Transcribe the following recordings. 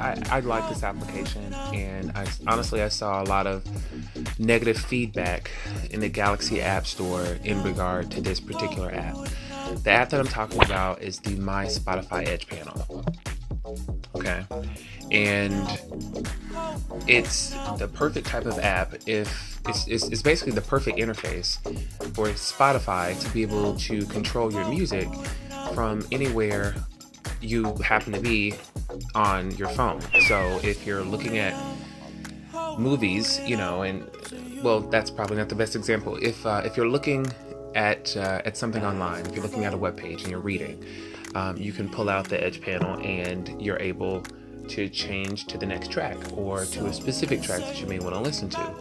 I like this application, and I saw a lot of negative feedback in the Galaxy App Store in regard to this particular app. The app that I'm talking about is the MySpotify Edge panel. Okay, and it's the perfect type of app. If it's basically the perfect interface for Spotify to be able to control your music from anywhere you happen to be on your phone. So if you're looking at movies, and well, that's probably not the best example. If you're looking at something online, if you're looking at a web page and you're reading, you can pull out the Edge panel and you're able to change to the next track or to a specific track that you may want to listen to.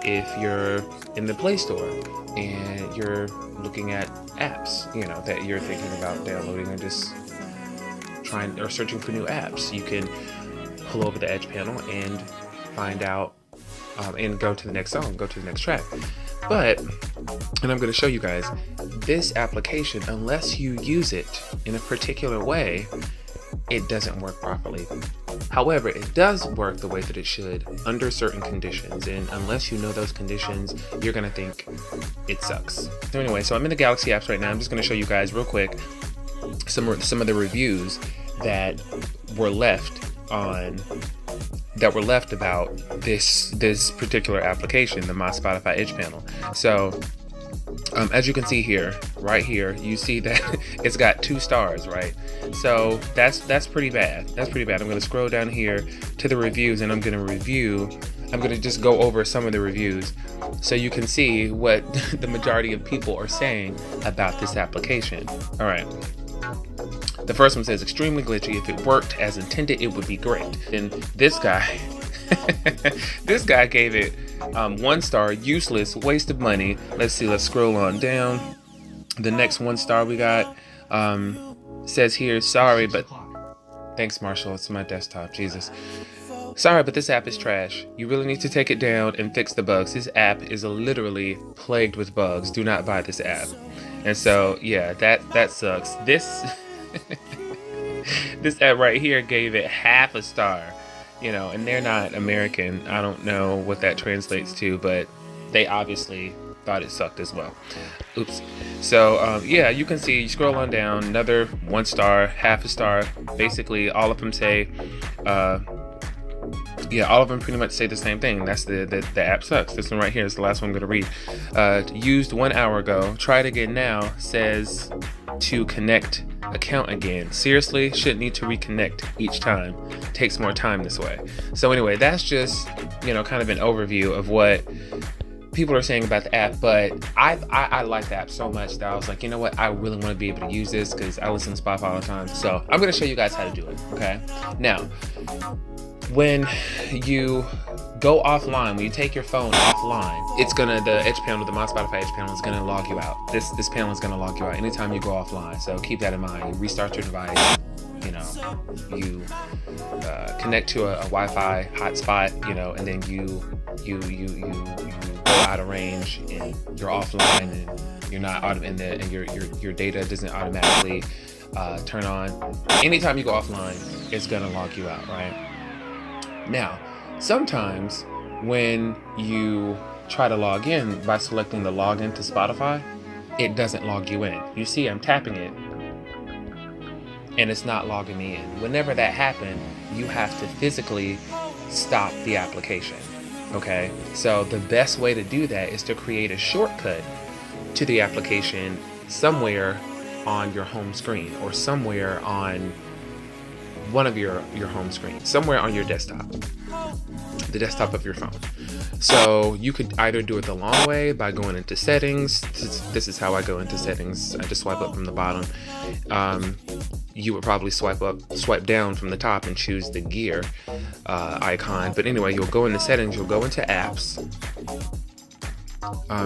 If you're in the Play Store and you're looking at apps, that you're thinking about downloading and just trying or searching for new apps, you can pull over the Edge panel and find out and go to the next song, go to the next track. But, and I'm going to show you guys, this application, unless you use it in a particular way, it doesn't work properly. However, it does work the way that it should under certain conditions, and unless you know those conditions, you're going to think it sucks. So anyway, so I'm in the Galaxy apps right now. I'm just going to show you guys real quick some of the reviews that were left about this particular application, the MySpotify Edge panel. So as you can see here, right here, you see that it's got 2 stars, right? So that's pretty bad. That's pretty bad. I'm going to scroll down here to the reviews, and I'm going to just go over some of the reviews so you can see what the majority of people are saying about this application. All right. The first one says, extremely glitchy. If it worked as intended, it would be great. And this guy, this guy gave it 1 star, useless, waste of money. Let's see, let's scroll on down. The next 1 star we got says here, sorry, but thanks, Marshall. It's my desktop. Jesus. Sorry, but this app is trash. You really need to take it down and fix the bugs. This app is literally plagued with bugs. Do not buy this app. And so, yeah, that sucks. This this app right here gave it half a star, and they're not American. I don't know what that translates to, but they obviously thought it sucked as well. Oops. So yeah, you can see, you scroll on down, another 1 star, half a star. Basically, all of them say, all of them pretty much say the same thing. That's the app sucks. This one right here is the last one I'm going to read. Used 1 hour ago. Try it again now. Says to connect account again. Seriously, shouldn't need to reconnect each time. Takes more time this way. So anyway, that's just kind of an overview of what people are saying about the app. But I like the app so much that I was like, you know what, I really want to be able to use this because I listen to Spotify all the time. So I'm going to show you guys how to do it. Okay, now when you go offline, when you take your phone offline, the Edge panel, the MySpotify Edge panel is gonna log you out. This panel is gonna log you out anytime you go offline. So keep that in mind. You restart your device, you connect to a Wi-Fi hotspot, and then you go out of range and you're offline and you're not and your data doesn't automatically turn on. Anytime you go offline, it's gonna log you out, right? Now, sometimes when you try to log in by selecting the login to Spotify, it doesn't log you in. You see, I'm tapping it and it's not logging me in. Whenever that happens, you have to physically stop the application. Okay? So the best way to do that is to create a shortcut to the application somewhere on your home screen or somewhere on one of your home screens, somewhere on your desktop, the desktop of your phone. So you could either do it the long way by going into settings. This is how I go into settings. I just swipe up from the bottom. You would probably swipe down from the top and choose the gear icon. But anyway, you'll go into settings, you'll go into apps.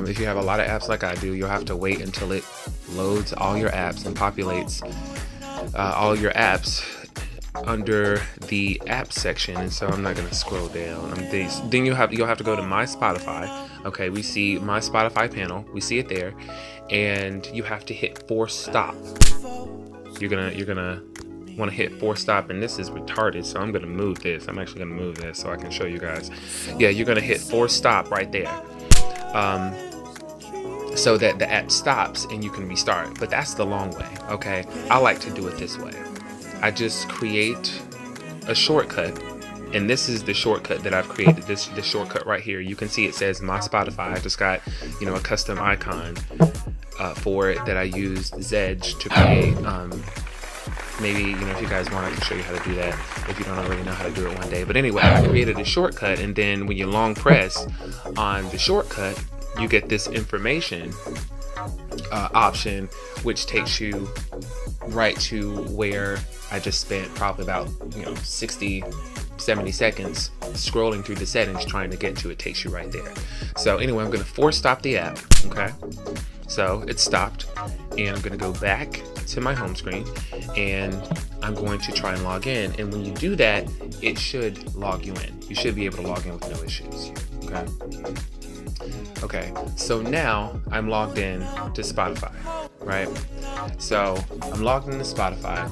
If you have a lot of apps like I do, you'll have to wait until it loads all your apps and populates all your apps under the app section. And so I'm not going to scroll down. Then you'll have to go to My Spotify. Okay, we see my Spotify panel. We see it there, and you have to hit force stop. You're gonna want to hit force stop, and this is retarded, so I'm gonna move this. I'm actually gonna move this so I can show you guys. Yeah, you're gonna hit force stop right there, so that the app stops and you can restart. But that's the long way. Okay, I like to do it this way. I just create a shortcut, and this is the shortcut that I've created. This shortcut right here. You can see it says My Spotify. I just got, a custom icon for it that I used Zedge to create. Maybe, if you guys want, I can show you how to do that if you don't already know how to do it one day. But anyway, I created a shortcut, and then when you long press on the shortcut, you get this information option, which takes you right to where I just spent probably about 60-70 seconds scrolling through the settings trying to get to it. Takes you right there. So anyway, I'm going to force stop the app. Okay, so it's stopped, and I'm going to go back to my home screen, and I'm going to try and log in. And when you do that, it should log you in. You should be able to log in with no issues. Okay, so now I'm logged in to Spotify, right? So I'm logged into Spotify,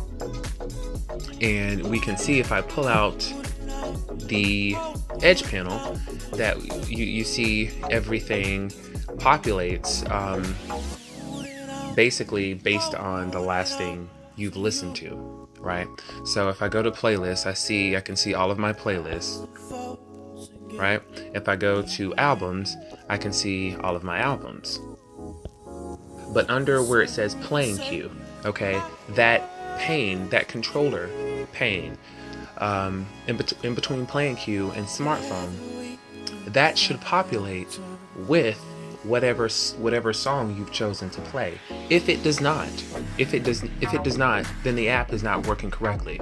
and we can see if I pull out the Edge panel that you see everything populates basically based on the last thing you've listened to, right? So if I go to playlists, I can see all of my playlists, right? If I go to albums, I can see all of my albums. But under where it says playing queue, okay, that pane, that controller pane, in between playing queue and smartphone, that should populate with whatever song you've chosen to play. If it does not, then the app is not working correctly.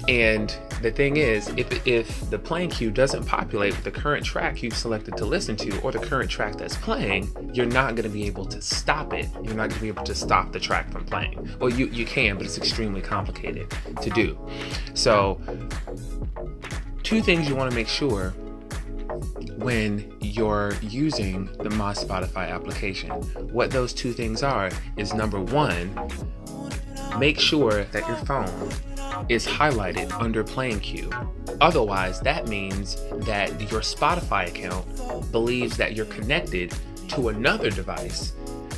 And the thing is, if the playing queue doesn't populate with the current track you've selected to listen to, or the current track that's playing, you're not going to be able to stop it. You're not going to be able to stop the track from playing. Well, you can, but it's extremely complicated to do. So, two things you want to make sure when you're using the My Spotify application. What those two things are is, number one, make sure that your phone is highlighted under playing queue. Otherwise, that means that your Spotify account believes that you're connected to another device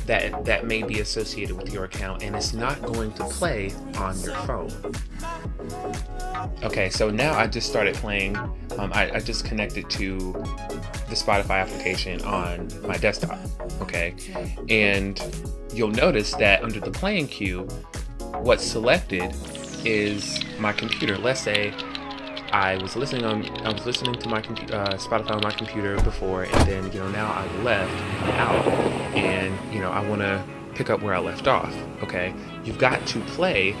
that may be associated with your account, and it's not going to play on your phone. Okay, so now I just started playing. I just connected to the Spotify application on my desktop. Okay, and you'll notice that under the playing queue, what's selected is my computer. Let's say I was listening to my Spotify on my computer before, and then now I left out, and I want to pick up where I left off. Okay, you've got to play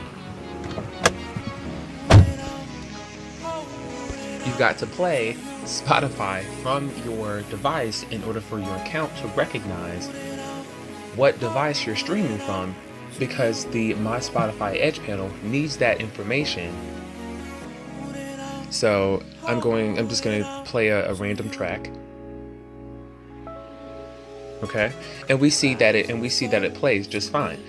Spotify from your device in order for your account to recognize what device you're streaming from, because the My Spotify Edge panel needs that information. So I'm just gonna play a random track. Okay, and we see that it plays just fine.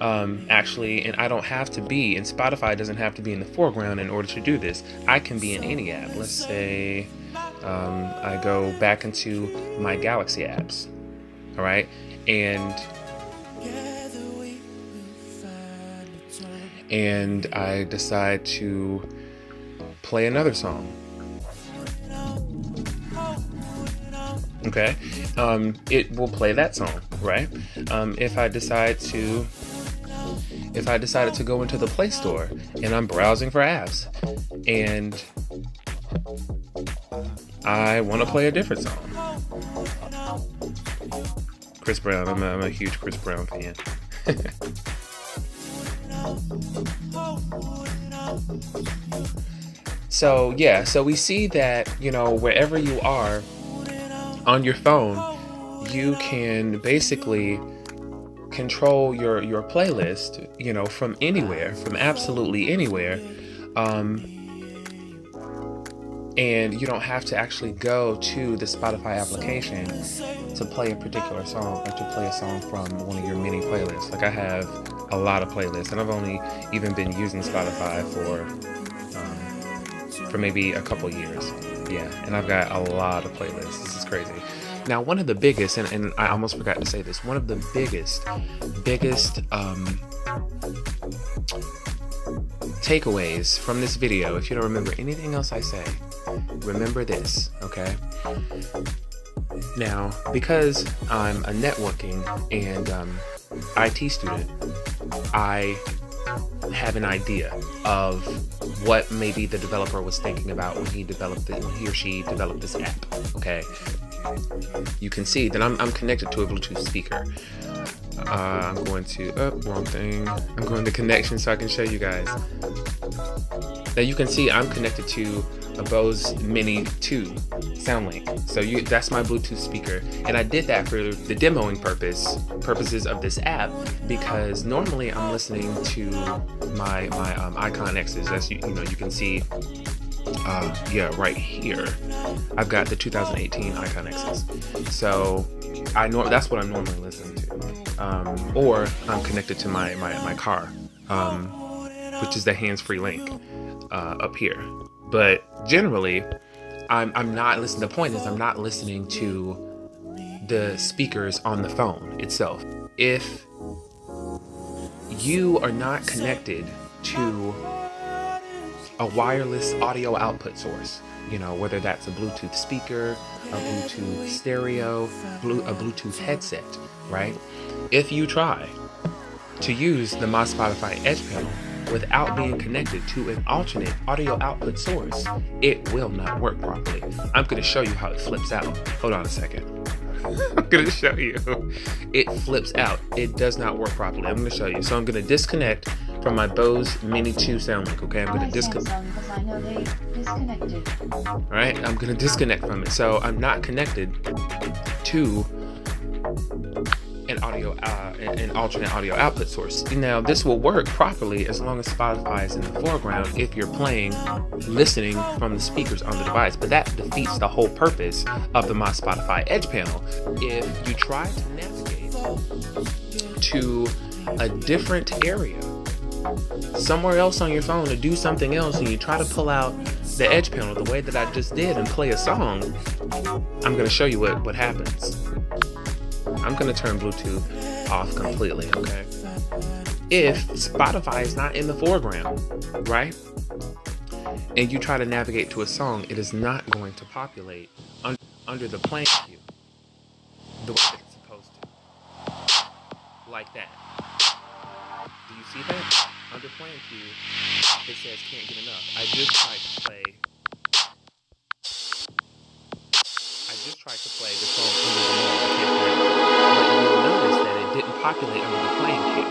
Actually, and I don't have to be, and Spotify doesn't have to be in the foreground in order to do this. I can be in any app. Let's say I go back into my Galaxy apps. All right, and I decide to play another song. Okay, it will play that song, right? If I decided to go into the Play Store and I'm browsing for apps, and I want to play a different song. Chris Brown. I'm a huge Chris Brown fan. So we see that wherever you are on your phone, you can basically control your playlist from anywhere, from absolutely anywhere, And you don't have to actually go to the Spotify application to play a particular song or to play a song from one of your many playlists. Like I have a lot of playlists, and I've only even been using Spotify for maybe a couple years. Yeah, and I've got a lot of playlists. This is crazy. Now, one of the biggest, and I almost forgot to say this, one of the biggest takeaways from this video, if you don't remember anything else I say, remember this, okay? Now, because I'm a networking and IT student, I have an idea of what maybe the developer was thinking about when he or she developed this app, okay? You can see that I'm connected to a Bluetooth speaker. I'm going to, wrong thing. I'm going to connection so I can show you guys. Now you can see I'm connected to a Bose Mini 2 SoundLink. So that's my Bluetooth speaker. And I did that for the demoing purposes of this app, because normally I'm listening to my Icon X's. As you can see, right here, I've got the 2018 Icon X's. So that's what I'm normally listening to. Or I'm connected to my car, which is the hands-free link up here. But generally, I'm not listening. The point is, I'm not listening to the speakers on the phone itself. If you are not connected to a wireless audio output source, whether that's a Bluetooth speaker, a Bluetooth stereo, a Bluetooth headset, right? If you try to use the MySpotify Edge panel without being connected to an alternate audio output source, it will not work properly. I'm going to show you how it flips out. Hold on a second. I'm going to show you. It flips out. It does not work properly. I'm going to show you. So I'm going to disconnect from my Bose Mini 2 SoundLink, okay? I'm going to disconnect. All right, I'm going to disconnect from it. So I'm not connected to an alternate audio output source. Now, this will work properly as long as Spotify is in the foreground if you're listening from the speakers on the device, but that defeats the whole purpose of the MySpotify Edge panel. If you try to navigate to a different area, somewhere else on your phone, to do something else, and you try to pull out the Edge panel the way that I just did and play a song, I'm going to show you what happens. I'm going to turn Bluetooth off completely, okay? If Spotify is not in the foreground, right, and you try to navigate to a song, it is not going to populate under the playing queue the way it's supposed to. Like that. Do you see that? Under playing queue, it says can't get enough. I just tried to play the song Under the Moon. I can't play it. But you'll notice that it didn't populate under the playing queue.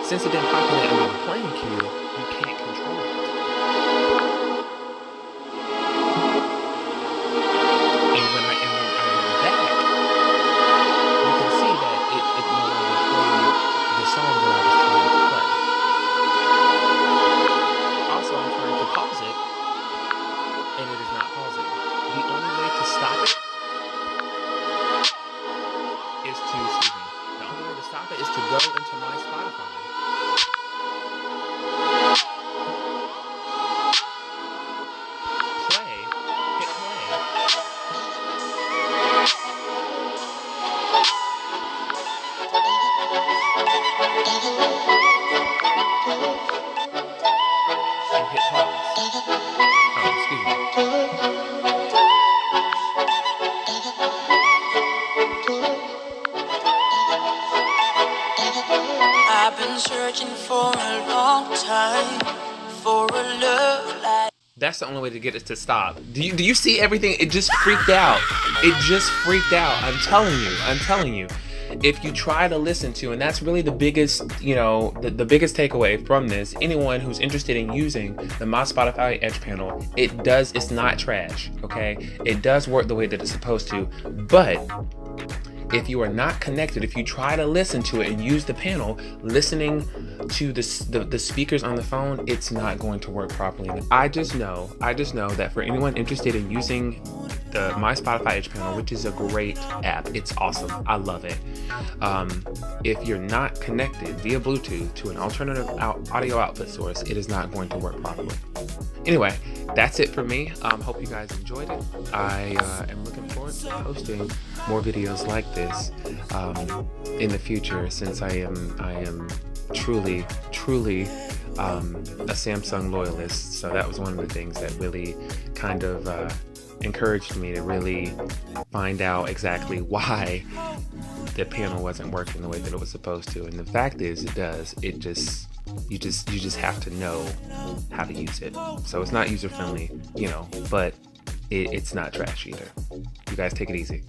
Since it didn't populate under the playing queue, you can't control it. And when I went back, you can see that it no longer played the song that I was trying to play. Also, I'm trying to pause it, and it is not pausing. The only way to stop it is to go into my Spotify. Hit play. And hit pause. Oh, excuse me. I've been searching for a long time for a love like. That's the only way to get it to stop. Do you see everything? It just freaked out. It just freaked out. I'm telling you. If you try to listen to, and that's really the biggest, the biggest takeaway from this, anyone who's interested in using the MySpotify Edge panel, it's not trash, okay? It does work the way that it's supposed to, but If you are not connected, if you try to listen to it and use the panel, listening to the speakers on the phone, it's not going to work properly. I just know that for anyone interested in using the MySpotify Edge panel, which is a great app, it's awesome. I love it. If you're not connected via Bluetooth to an alternative audio output source, it is not going to work properly. Anyway, that's it for me. Hope you guys enjoyed it. I am looking forward to posting more videos like this in the future, since I am truly a Samsung loyalist. So that was one of the things that really kind of encouraged me to really find out exactly why the panel wasn't working the way that it was supposed to. And the fact is, it does. You just have to know how to use it. So it's not user friendly, but it's not trash either. You guys take it easy.